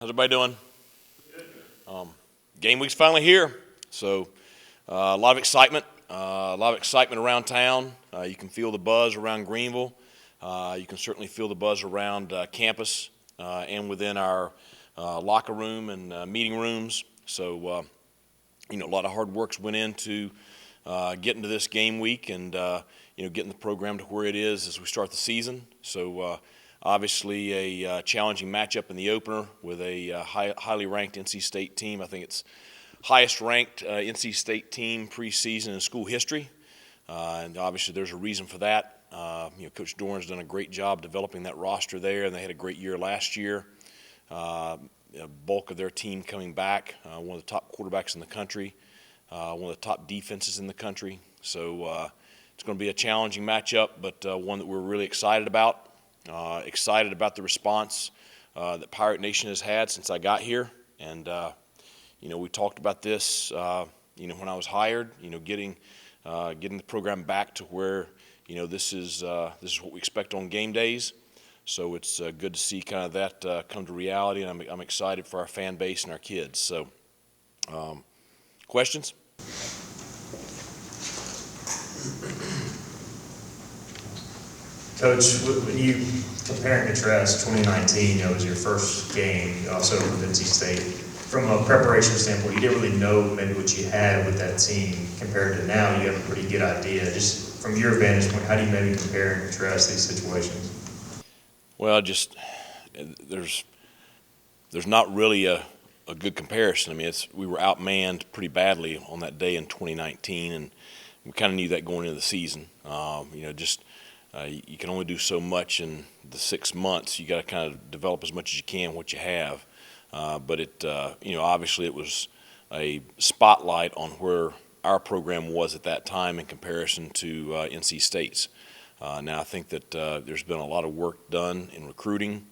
How's everybody doing? Game week's finally here, so a lot of excitement. Around town. You can feel the buzz around Greenville. You can certainly feel the buzz around campus and within our locker room and meeting rooms. So, a lot of hard work went into getting to this game week and getting the program to where it is as we start the season. So. Obviously, a challenging matchup in the opener with a highly ranked NC State team. I think it's highest ranked NC State team preseason in school history, and obviously there's a reason for that. Coach Doran's done a great job developing that roster there, and they had a great year last year. A bulk of their team coming back, one of the top quarterbacks in the country, one of the top defenses in the country. So it's going to be a challenging matchup, but one that we're really excited about. Excited about the response that Pirate Nation has had since I got here, and we talked about this when I was hired. Getting the program back to where this is what we expect on game days. So it's good to see kind of that come to reality, and I'm excited for our fan base and our kids. So, questions? Coach, when you compare and contrast 2019, it was your first game, also with NC State. From a preparation standpoint, you didn't really know maybe what you had with that team compared to now. You have a pretty good idea. Just from your vantage point, how do you maybe compare and contrast these situations? Well, there's not really a good comparison. I mean, we were outmanned pretty badly on that day in 2019, and we kind of knew that going into the season. You can only do so much in the 6 months. You got to kind of develop as much as you can what you have. But obviously it was a spotlight on where our program was at that time in comparison to NC State's. Now I think that there's been a lot of work done in recruiting,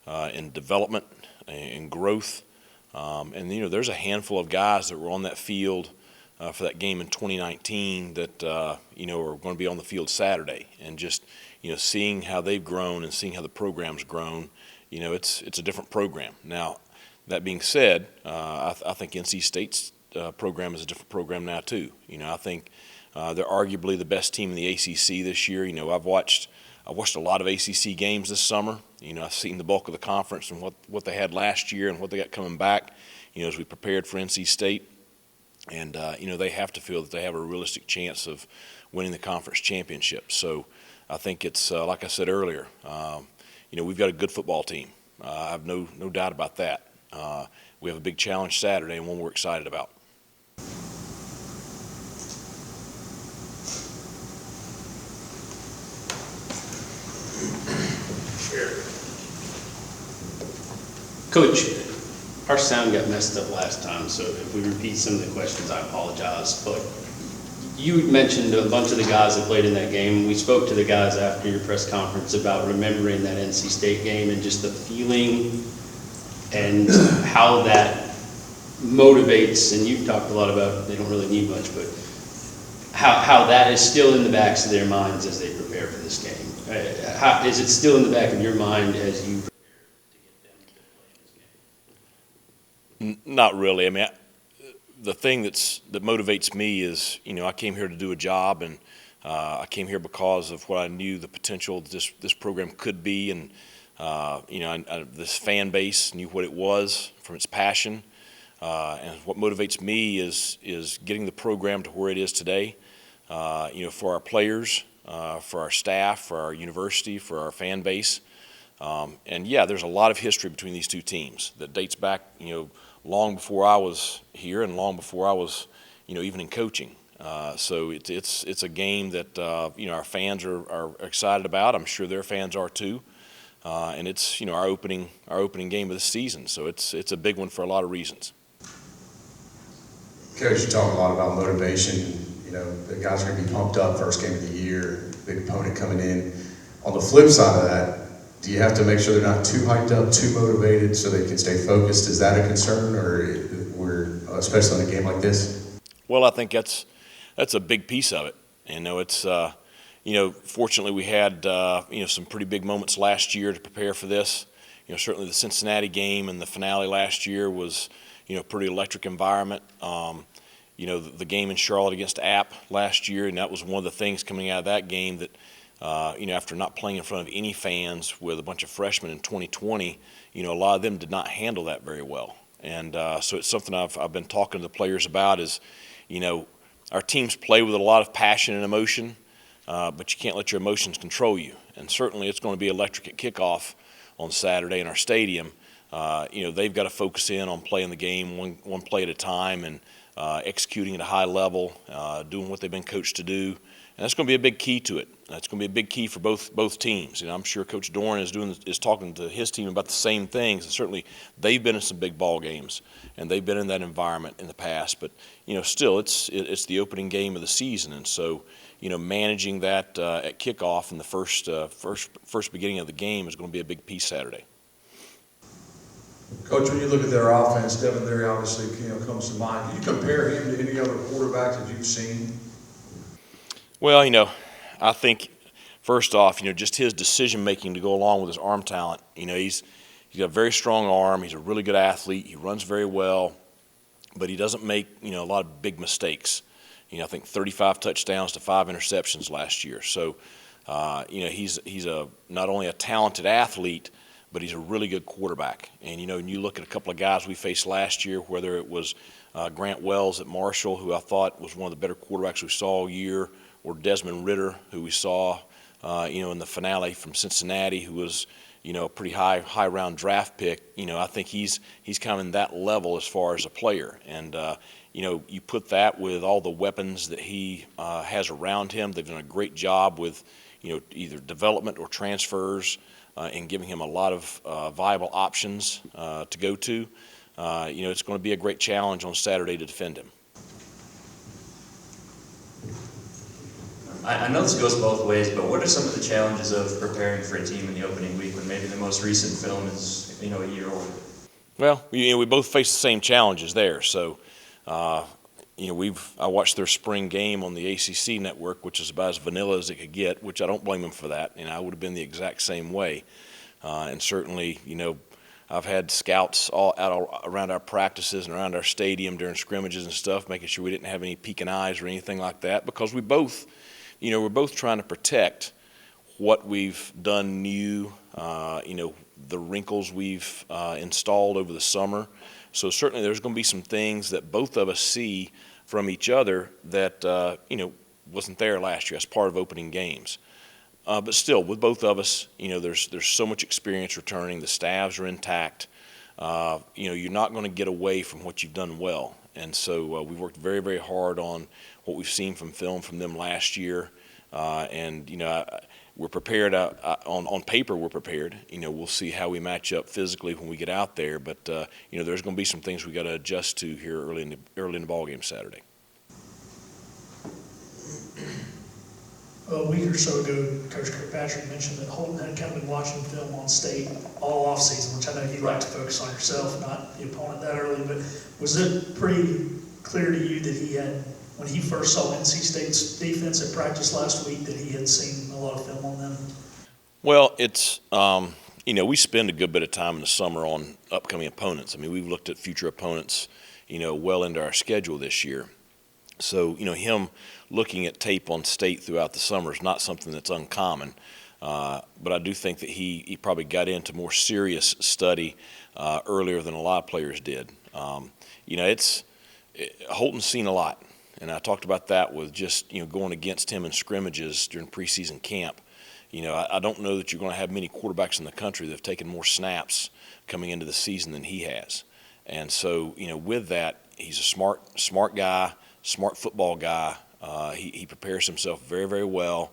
in development, and growth. There's a handful of guys that were on that field for that game in 2019 that are going to be on the field Saturday, and just seeing how they've grown and seeing how the program's grown, it's a different program. Now, that being said, I think NC State's program is a different program now too. I think they're arguably the best team in the ACC this year. I've watched a lot of ACC games this summer. I've seen the bulk of the conference and what they had last year and what they got coming back. As we prepared for NC State. And, they have to feel that they have a realistic chance of winning the conference championship. So I think it's, like I said earlier, we've got a good football team. I have no doubt about that. We have a big challenge Saturday and one we're excited about. Coach, our sound got messed up last time, so if we repeat some of the questions, I apologize. But you mentioned a bunch of the guys that played in that game. We spoke to the guys after your press conference about remembering that NC State game and just the feeling and how that motivates, and you've talked a lot about they don't really need much, but how that is still in the backs of their minds as they prepare for this game. Is it still in the back of your mind as you Not really. I mean, the thing that motivates me is, I came here to do a job, and I came here because of what I knew the potential this program could be, and this fan base knew what it was from its passion, and what motivates me is getting the program to where it is today. For our players, for our staff, for our university, for our fan base, and there's a lot of history between these two teams that dates back, long before I was here and long before I was, even in coaching. So it's a game that our fans are excited about. I'm sure their fans are too, and it's our opening game of the season. So it's a big one for a lot of reasons. Coach, you talk a lot about motivation. The guys are going to be pumped up first game of the year, big opponent coming in. On the flip side of that, do you have to make sure they're not too hyped up, too motivated, so they can stay focused? Is that a concern, or especially in a game like this? Well, I think that's a big piece of it. It's fortunately we had some pretty big moments last year to prepare for this. certainly the Cincinnati game and the finale last year was, pretty electric environment. The game in Charlotte against App last year, and that was one of the things coming out of that game that, after not playing in front of any fans with a bunch of freshmen in 2020, a lot of them did not handle that very well. And so it's something I've been talking to the players about is, our teams play with a lot of passion and emotion, but you can't let your emotions control you. And certainly it's going to be electric at kickoff on Saturday in our stadium. They've got to focus in on playing the game one play at a time and executing at a high level, doing what they've been coached to do. And that's going to be a big key to it. That's going to be a big key for both teams. I'm sure Coach Doran is talking to his team about the same things. And certainly they've been in some big ball games, and they've been in that environment in the past. But still, it's the opening game of the season, and so managing that at kickoff in the first beginning of the game is going to be a big piece Saturday. Coach, when you look at their offense, Devin Leary obviously comes to mind. Can you compare him to any other quarterbacks that you've seen? Well, I think first off, just his decision making to go along with his arm talent. He's got a very strong arm. He's a really good athlete. He runs very well, but he doesn't make a lot of big mistakes. I think 35 touchdowns to 5 interceptions last year. So, he's not only a talented athlete, but he's a really good quarterback. And, when you look at a couple of guys we faced last year, whether it was Grant Wells at Marshall, who I thought was one of the better quarterbacks we saw all year, or Desmond Ritter, who we saw, in the finale from Cincinnati, who was, a pretty high round draft pick. I think he's kind of in that level as far as a player. And, you put that with all the weapons that he has around him. They've done a great job with, either development or transfers, and giving him a lot of viable options to go to. It's going to be a great challenge on Saturday to defend him. I know this goes both ways, but what are some of the challenges of preparing for a team in the opening week when maybe the most recent film is, a year old? Well, we both face the same challenges there. So, I watched their spring game on the ACC network, which is about as vanilla as it could get, which I don't blame them for that. I would have been the exact same way. And certainly, I've had scouts all around our practices and around our stadium during scrimmages and stuff, making sure we didn't have any peeking eyes or anything like that, because we're both trying to protect what we've done new, the wrinkles we've installed over the summer. So certainly there's going to be some things that both of us see from each other that, wasn't there last year as part of opening games. But still, with both of us, there's so much experience returning. The staffs are intact. You're not going to get away from what you've done well. And so we've worked very, very hard on what we've seen from film from them last year. We're prepared. On paper, we're prepared. We'll see how we match up physically when we get out there. But there's going to be some things we got to adjust to here early in the ball game Saturday. A week or so ago, Coach Kirkpatrick mentioned that Holton had kind of been watching film on state all offseason, which I know you like to focus on yourself, not the opponent that early. But was it pretty clear to you that he had, when he first saw NC State's defense at practice last week, that he had seen a lot of film on them? Well, it's we spend a good bit of time in the summer on upcoming opponents. We've looked at future opponents, well into our schedule this year. So, him looking at tape on state throughout the summer is not something that's uncommon. But I do think that he probably got into more serious study earlier than a lot of players did. Holton's seen a lot. And I talked about that with just, going against him in scrimmages during preseason camp. I don't know that you're going to have many quarterbacks in the country that have taken more snaps coming into the season than he has. And so, with that, he's a smart guy, smart football guy. He prepares himself very, very well.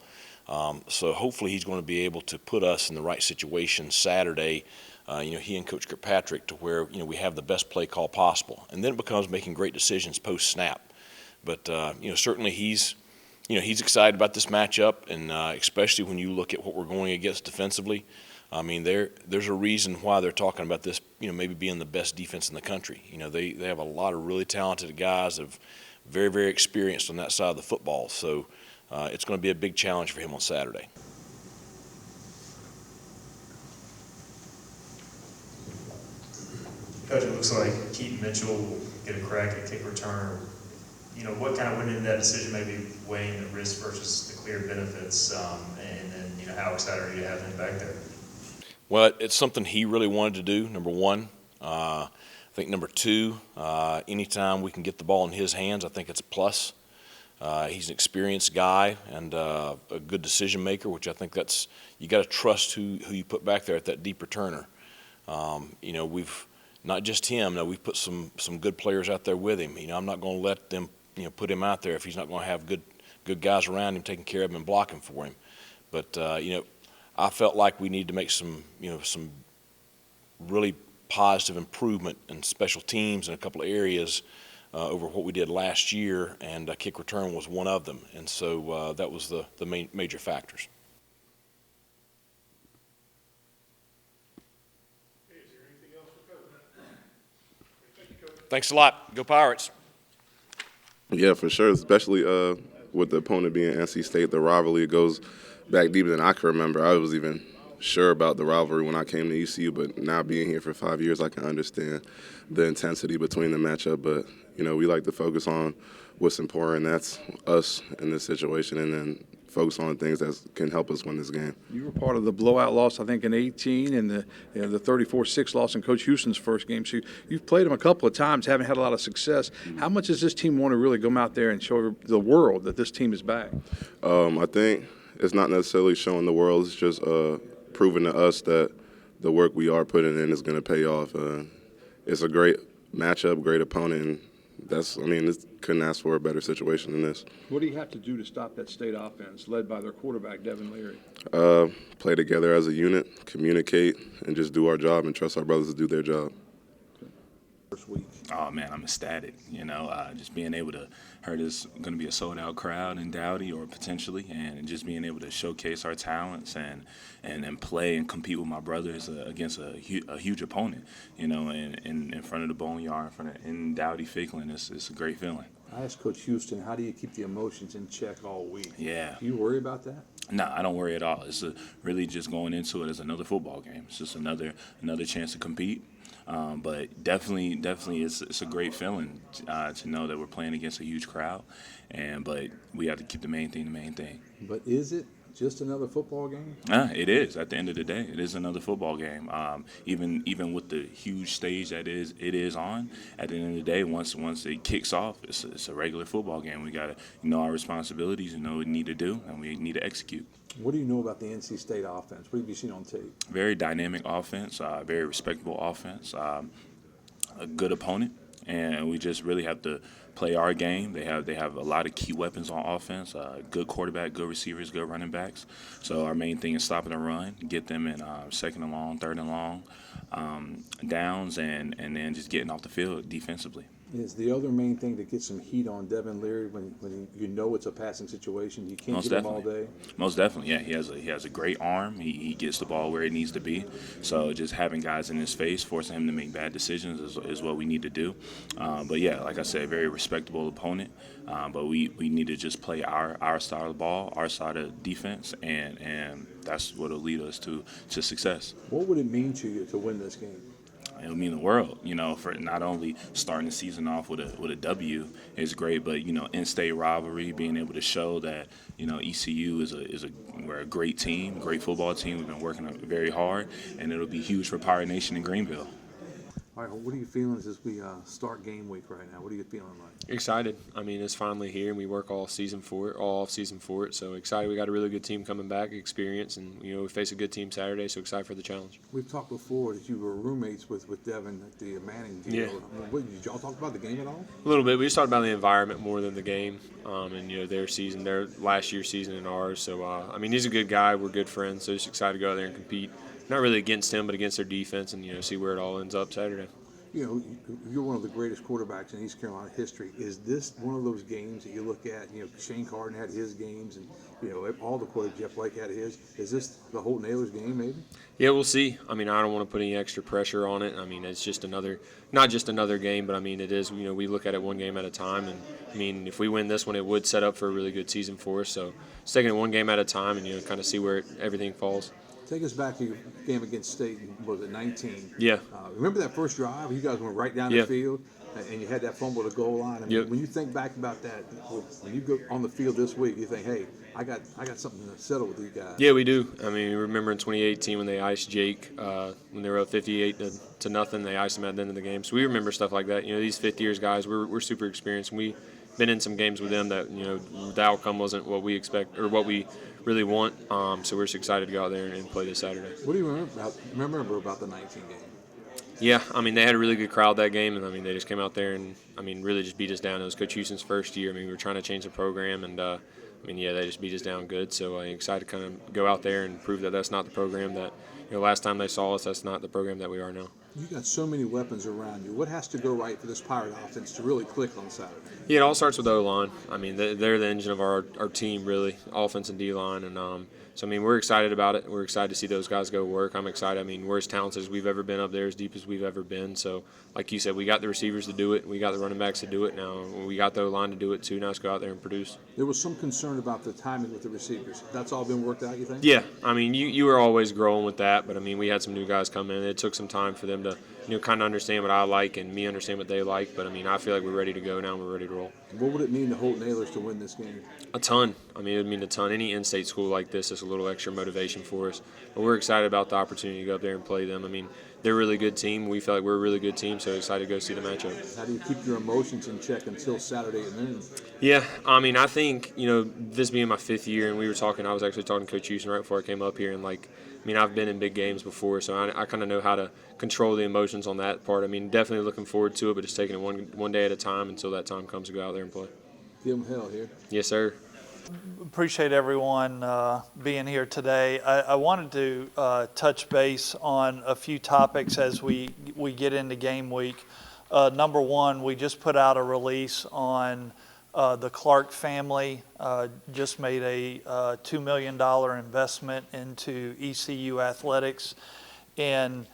So hopefully he's going to be able to put us in the right situation Saturday, he and Coach Kirkpatrick, to where, we have the best play call possible. And then it becomes making great decisions post-snap. But, certainly he's excited about this matchup, and especially when you look at what we're going against defensively. There's a reason why they're talking about this, maybe being the best defense in the country. They have a lot of really talented guys that have very, very experienced on that side of the football. So it's going to be a big challenge for him on Saturday. Coach, it looks like Keaton Mitchell will get a crack at kick return. You know, what kind of went into that decision, maybe weighing the risk versus the clear benefits, and then, you know, how excited are you to have him back there? Well, it's something he really wanted to do, number one. I think number two, anytime we can get the ball in his hands, I think it's a plus. He's an experienced guy and a good decision maker, which I think that's, you got to trust who you put back there at that deep returner. You know, we've not just him. No, we've put some good players out there with him. You know, I'm not going to let them, you know, put him out there if he's not going to have good guys around him taking care of him and blocking for him. But you know, I felt like we needed to make some really positive improvement in special teams in a couple of areas over what we did last year, and kick return was one of them. And so that was the main major factors. Thanks a lot. Go Pirates. Yeah, for sure, especially with the opponent being NC State. The rivalry goes back deeper than I can remember. I was even sure about the rivalry when I came to ECU, but now being here for 5 years, I can understand the intensity between the matchup. But, you know, we like to focus on what's important, that's us in this situation, and then focus on things that can help us win this game. You were part of the blowout loss, I think, in 18, and the 34-6 loss in Coach Houston's first game. So you've played them a couple of times, haven't had a lot of success. How much does this team want to really go out there and show the world that this team is back? I think it's not necessarily showing the world. It's just proving to us that the work we are putting in is going to pay off. It's a great matchup, great opponent, and couldn't ask for a better situation than this. What do you have to do to stop that state offense led by their quarterback, Devin Leary? Play together as a unit, communicate, and just do our job and trust our brothers to do their job. First week. Oh man, I'm ecstatic. You know, just being able to heard it's going to be a sold-out crowd in Dowdy, or potentially, and just being able to showcase our talents and play and compete with my brothers against a huge opponent. You know, in front of the Boneyard, in Dowdy Ficklin, it's a great feeling. I asked Coach Houston, how do you keep the emotions in check all week? Yeah. Do you worry about that? No, I don't worry at all. It's really just going into it as another football game. It's just another chance to compete. But definitely, it's a great feeling to know that we're playing against a huge crowd, but we have to keep the main thing the main thing. But is it just another football game? It is. At the end of the day, it is another football game. Even with the huge stage that it is on, at the end of the day, once it kicks off, it's a regular football game. We got to know our responsibilities and know what we need to do, and we need to execute. What do you know about the NC State offense? What have you seen on tape? Very dynamic offense, very respectable offense, a good opponent, and we just really have to play our game. They have a lot of key weapons on offense, good quarterback, good receivers, good running backs. So our main thing is stopping the run, get them in second and long, third and long downs, and then just getting off the field defensively. Is the other main thing to get some heat on Devin Leary when you know it's a passing situation? You can't Most get him definitely. all day. Most definitely, yeah. He has a great arm. He gets the ball where it needs to be. So just having guys in his face, forcing him to make bad decisions is what we need to do. But yeah, like I said, very respectable opponent. But we need to just play our side of the ball, our side of defense, and that's what will lead us to success. What would it mean to you to win this game? It would mean the world, you know, for not only starting the season off with a W is great, but, you know, in-state rivalry, being able to show that, you know, ECU we're a great team, great football team. We've been working very hard, and it'll be huge for Pirate Nation in Greenville. All right, what are you feeling as we start game week right now? What are you feeling like? Excited. I mean, it's finally here, and we work all off season for it. So excited. We got a really good team coming back, experience, and you know we face a good team Saturday. So excited for the challenge. We've talked before that you were roommates with Devin at the Manning deal. Yeah. I mean, did y'all talk about the game at all? A little bit. We just talked about the environment more than the game, and you know their season, their last year's season and ours. So I mean, he's a good guy. We're good friends. So just excited to go out there and compete. Not really against him, but against their defense, and you know see where it all ends up Saturday. You know, you're one of the greatest quarterbacks in East Carolina history. Is this one of those games that you look at, you know, Shane Carden had his games and, you know, all the quarterbacks, Jeff Blake had his. Is this the Holton Ahlers game maybe? Yeah, we'll see. I mean, I don't want to put any extra pressure on it. I mean, it's just not just another game, but I mean, it is, you know, we look at it one game at a time. And I mean, if we win this one, it would set up for a really good season for us. So it's taking it one game at a time and, you know, kind of see where everything falls. Take us back to your game against State, was it 19? Yeah. Remember that first drive? You guys went right down Yeah. the field, and you had that fumble to goal line. I mean, Yep. when you think back about that, when you go on the field this week, you think, hey, I got something to settle with these guys. Yeah, we do. I mean, remember in 2018 when they iced Jake, when they were up 58 to nothing, they iced him at the end of the game. So we remember stuff like that. You know, these fifth years guys, we're super experienced. We've been in some games with them that, you know, the outcome wasn't what we expect or what we really want. So we're just excited to go out there and play this Saturday. What do you remember about the 19 game? Yeah, I mean, they had a really good crowd that game, and I mean, they just came out there and, I mean, really just beat us down. It was Coach Houston's first year. I mean, we were trying to change the program, and I mean, yeah, they just beat us down good. So I'm excited to kind of go out there and prove that that's not the program that, you know, last time they saw us, that's not the program that we are now. You got so many weapons around you. What has to go right for this Pirate offense to really click on Saturday? Yeah, it all starts with the O-line. I mean, they're the engine of our team, really, offense and D-line. And so, I mean, we're excited about it. We're excited to see those guys go work. I'm excited. I mean, we're as talented as we've ever been up there, as deep as we've ever been. So, like you said, we got the receivers to do it. We got the running backs to do it now. We got the O-line to do it, too. Now let's go out there and produce. There was some concern about the timing with the receivers. That's all been worked out, you think? Yeah. I mean, you were always growing with that. But, I mean, we had some new guys come in. It took some time for them to, you know, kind of understand what I like and me understand what they like. But, I mean, I feel like we're ready to go now and we're ready to roll. What would it mean to Holton Ahlers to win this game? A ton. I mean, it would mean a ton. Any in-state school like this is a little extra motivation for us. But we're excited about the opportunity to go up there and play them. I mean, they're a really good team. We feel like we're a really good team, so excited to go see the matchup. How do you keep your emotions in check until Saturday at noon? Yeah, I mean, I think, you know, this being my fifth year, and I was actually talking to Coach Houston right before I came up here, and, like, I mean, I've been in big games before, so I kind of know how to control the emotions on that part. I mean, definitely looking forward to it, but just taking it one day at a time until that time comes to go out there and play. Give them hell here. Yes, sir. Appreciate everyone being here today. I wanted to touch base on a few topics as we get into game week. Number one, we just put out a release on the Clark family. Just made a $2 million investment into ECU athletics, and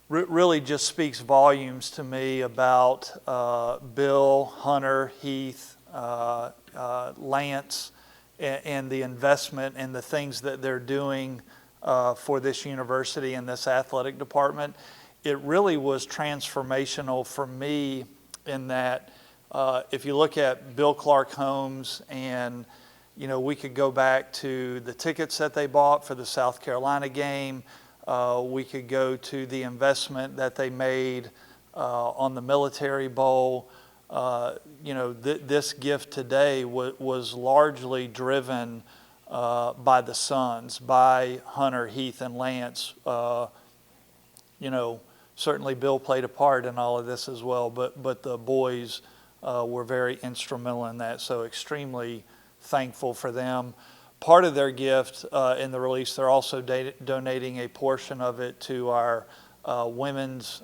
really just speaks volumes to me about Bill, Hunter, Heath, Lance, and the investment and the things that they're doing for this university and this athletic department. It really was transformational for me in that if you look at Bill Clark Homes, and you know, we could go back to the tickets that they bought for the South Carolina game. We could go to the investment that they made on the Military Bowl. You know, this gift today was largely driven by the sons, by Hunter, Heath, and Lance. You know, certainly Bill played a part in all of this as well, but the boys were very instrumental in that, so extremely thankful for them. Part of their gift in the release, they're also donating a portion of it to our women's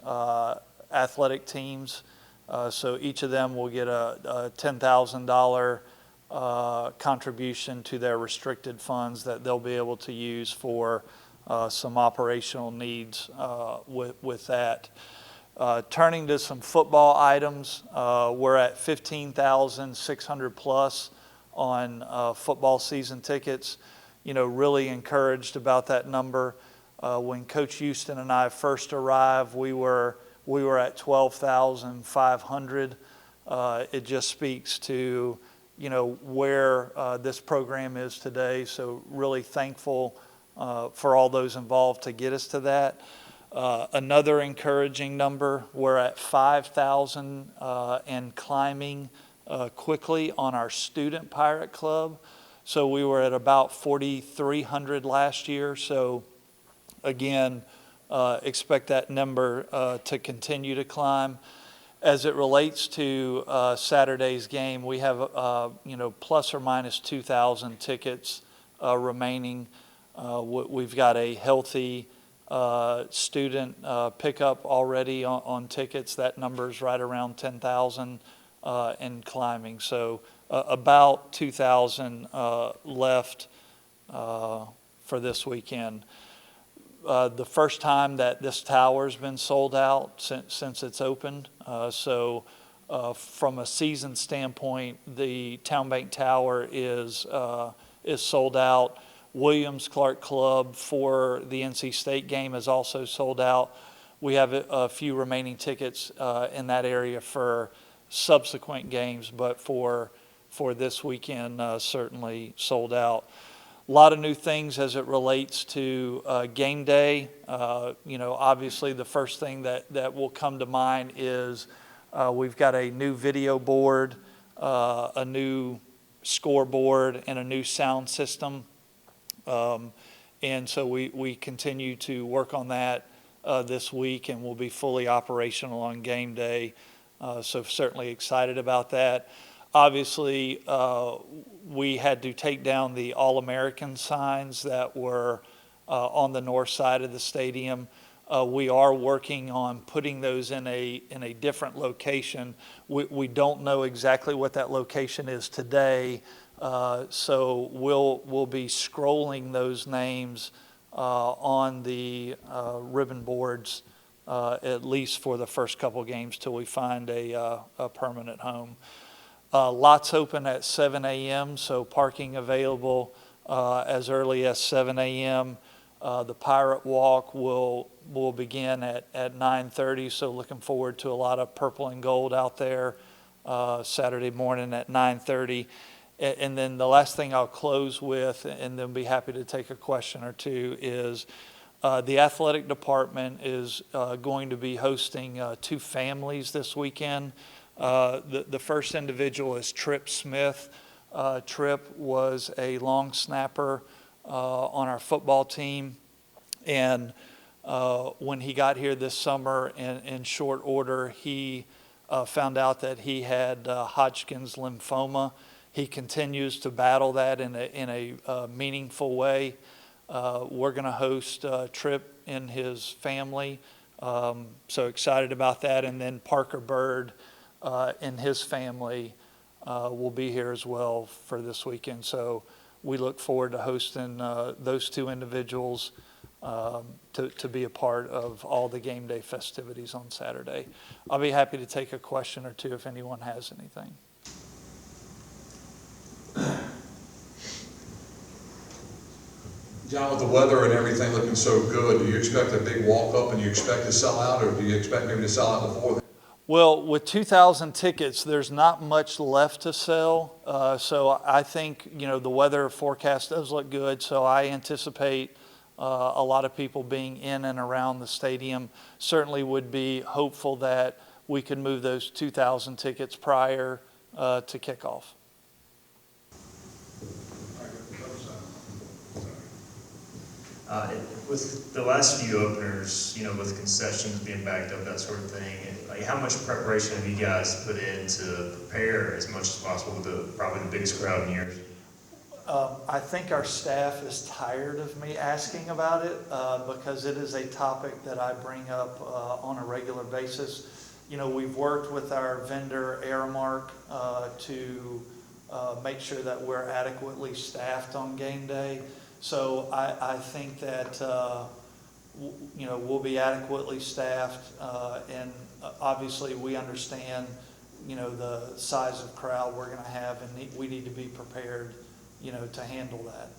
athletic teams. So each of them will get a $10,000 contribution to their restricted funds that they'll be able to use for some operational needs with that. Turning to some football items, we're at 15,600 plus on football season tickets. You know, really encouraged about that number. When Coach Houston and I first arrived, we were at 12,500. It just speaks to, you know, where this program is today. So really thankful for all those involved to get us to that. Another encouraging number, we're at 5,000 and climbing quickly on our student Pirate Club. So we were at about 4,300 last year. So again, expect that number to continue to climb. As it relates to Saturday's game, we have you know, plus or minus 2,000 tickets remaining. We've got a healthy student pickup already on tickets. That number's right around 10,000 and climbing. So about 2,000 left for this weekend. The first time that this tower's been sold out since it's opened. So from a season standpoint, the Town Bank Tower is sold out. Williams Clark Club for the NC State game is also sold out. We have a few remaining tickets in that area for subsequent games, but for this weekend, certainly sold out. A lot of new things as it relates to game day. Obviously the first thing that will come to mind is we've got a new video board, a new scoreboard, and a new sound system. And so we continue to work on that this week, and we'll be fully operational on game day. So certainly excited about that. Obviously, we had to take down the All-American signs that were on the north side of the stadium. We are working on putting those in a different location. We don't know exactly what that location is today, so we'll be scrolling those names on the ribbon boards at least for the first couple games till we find a permanent home. Lots open at 7 a.m., so parking available as early as 7 a.m. The Pirate Walk will begin at 9:30, so looking forward to a lot of purple and gold out there Saturday morning at 9:30. And then the last thing I'll close with, and then be happy to take a question or two, is the athletic department is going to be hosting 2 families this weekend. The first individual is Trip Smith. Trip was a long snapper on our football team, and when he got here this summer in short order, he found out that he had Hodgkin's lymphoma. He continues to battle that in a meaningful way. We're going to host Trip and his family, so excited about that. And then Parker Bird and his family will be here as well for this weekend. So we look forward to hosting those 2 individuals to be a part of all the game day festivities on Saturday. I'll be happy to take a question or two if anyone has anything. John, with the weather and everything looking so good, do you expect a big walk-up and you expect to sell out, or do you expect maybe to sell out before then? Well, with 2,000 tickets, there's not much left to sell. So I think, the weather forecast does look good. So I anticipate a lot of people being in and around the stadium. Certainly would be hopeful that we could move those 2,000 tickets prior to kickoff. With the last few openers, with concessions being backed up, that sort of thing, like how much preparation have you guys put in to prepare as much as possible with probably the biggest crowd in years? I think our staff is tired of me asking about it because it is a topic that I bring up on a regular basis. We've worked with our vendor Aramark to make sure that we're adequately staffed on game day. So I think that, we'll be adequately staffed, and obviously we understand, the size of crowd we're going to have, and we need to be prepared, to handle that.